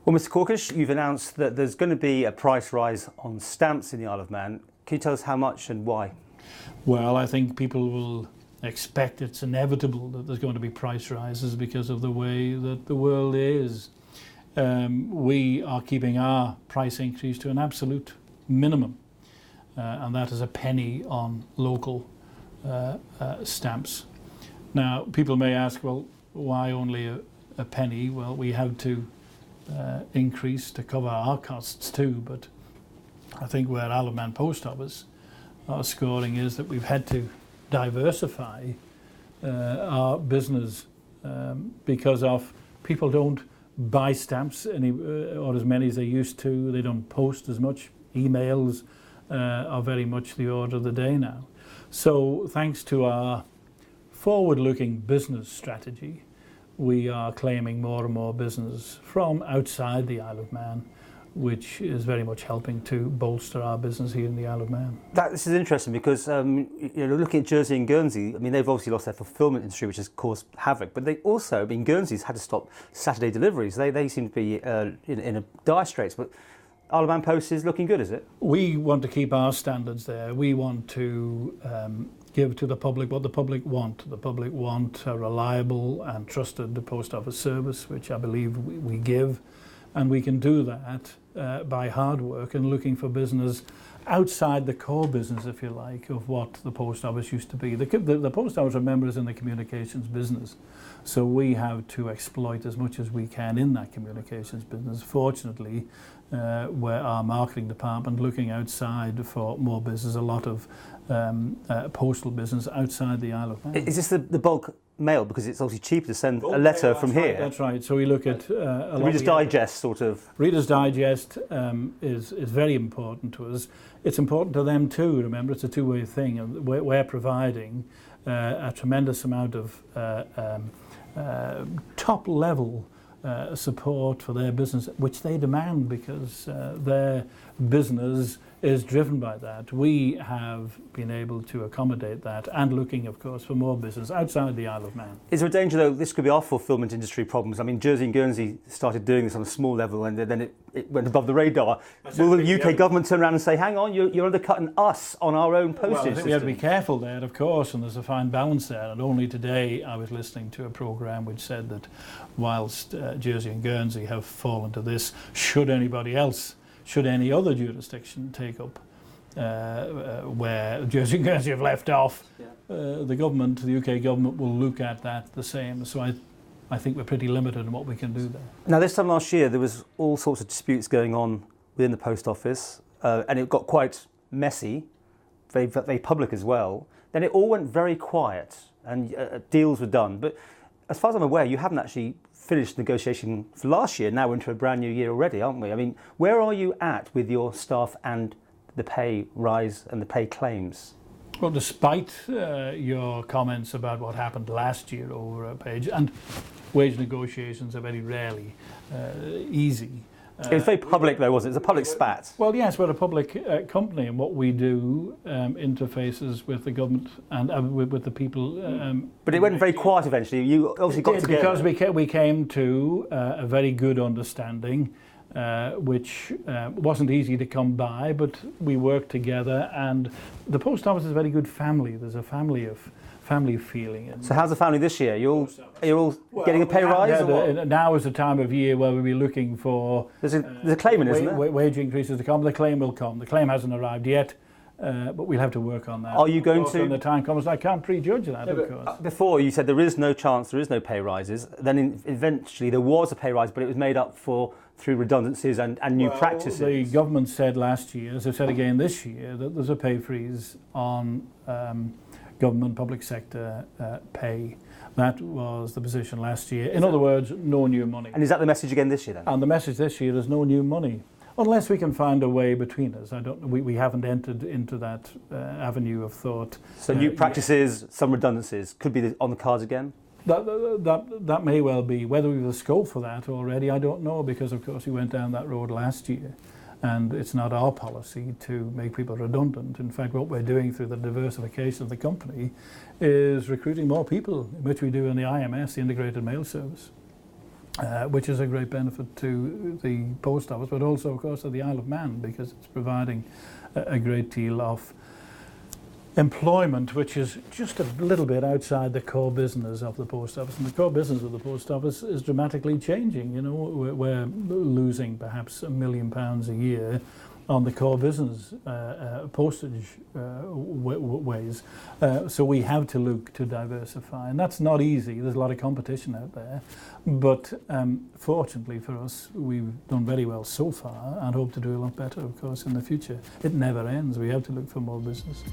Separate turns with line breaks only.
Well, Mr. Corkish, you've announced that there's going to be a price rise on stamps in the Isle of Man. Can you tell us how much and why?
Well, I think people will expect it's inevitable that there's going to be price rises because of the way that the world is. We are keeping our price increase to an absolute minimum, and that is a penny on local stamps. Now, people may ask, well, why only a penny? Well, we have to increase to cover our costs too, but I think where Alabam Post Office are scoring is that we've had to diversify our business because of people don't buy stamps or as many as they used to. They don't post as much. Emails are very much the order of the day now. So thanks to our forward-looking business strategy, we are claiming more and more business from outside the Isle of Man, which is very much helping to bolster our business here in the Isle of Man.
This is interesting because looking at Jersey and Guernsey, I mean, they've obviously lost their fulfilment industry, which has caused havoc. But they also, I mean, Guernsey's had to stop Saturday deliveries. They seem to be in a dire straits. But Alabam Post is looking good, is it?
We want to keep our standards there. We want to give to the public what the public want. The public want a reliable and trusted post office service, which I believe we give. And we can do that by hard work and looking for business outside the core business, if you like, of what the post office used to be. The post office, remember, is in the communications business. So we have to exploit as much as we can in that communications business. Fortunately, where our marketing department looking outside for more business, a lot of postal business outside the Isle of Man.
Is this the bulk mail? Because it's obviously cheaper to send a letter from here.
That's right. So we look at
Reader's Digest, sort of.
Reader's Digest is very important to us. It's important to them too. Remember, it's a two-way thing, and we're providing a tremendous amount of top-level support for their business, which they demand because their business is driven by that. We have been able to accommodate that and looking, of course, for more business outside the Isle of Man.
Is there a danger, though, this could be our fulfilment industry problems? I mean, Jersey and Guernsey started doing this on a small level and then it went above the radar. Will the UK government turn around and say, hang on, you're undercutting us on our own postage
system? I think we have to be careful there, of course, and there's a fine balance there. And only today I was listening to a programme which said that whilst Jersey and Guernsey have fallen to this, should any other jurisdiction take up where Jersey and Guernsey have left off, the UK government will look at that the same. So I think we're pretty limited in what we can do there.
Now, this time last year, there was all sorts of disputes going on within the post office, and it got quite messy, very, very public as well. Then it all went very quiet, and deals were done. But as far as I'm aware, you haven't actually finished negotiation for last year. Now we're into a brand new year already, aren't we? I mean, where are you at with your staff and the pay rise and the pay claims?
Well, despite your comments about what happened last year over a page, and wage negotiations are very rarely easy.
It was very public though, wasn't it? It was a public spat.
Well, yes, we're a public company, and what we do interfaces with the government and with the people.
But it went very quiet eventually. You obviously got together.
Because we came to a very good understanding, which wasn't easy to come by, but we worked together, and the post office is a very good family. There's a family feeling.
So how's the family this year? You're all getting a pay rise?
Now is the time of year where we'll be looking for...
There's a claim in, isn't there?
Wage increases to come. The claim will come. The claim hasn't arrived yet, but we'll have to work on that.
Are you going to...
When the time comes, I can't prejudge that, of course.
Before you said there is no chance, there is no pay rises. Then eventually there was a pay rise, but it was made up for through redundancies and new practices.
The government said last year, as I said again this year, that there's a pay freeze on government public sector pay. That was the position last year. In other words, no new money.
And is that the message again this year then?
And the message this year is no new money, unless we can find a way between us. We haven't entered into that avenue of thought.
So new practices, some redundancies could be on the cards again.
That may well be. Whether we have the scope for that already, I don't know, because of course we went down that road last year. And it's not our policy to make people redundant. In fact, what we're doing through the diversification of the company is recruiting more people, which we do in the IMS, the Integrated Mail Service. which is a great benefit to the post office, but also, of course, to the Isle of Man, because it's providing a great deal of employment, which is just a little bit outside the core business of the post office. And the core business of the post office is dramatically changing. You know, we're losing perhaps £1 million a year on the core business postage ways. So we have to look to diversify, and that's not easy. There's a lot of competition out there, but fortunately for us, we've done very well so far and hope to do a lot better, of course, in the future. It never ends. We have to look for more business.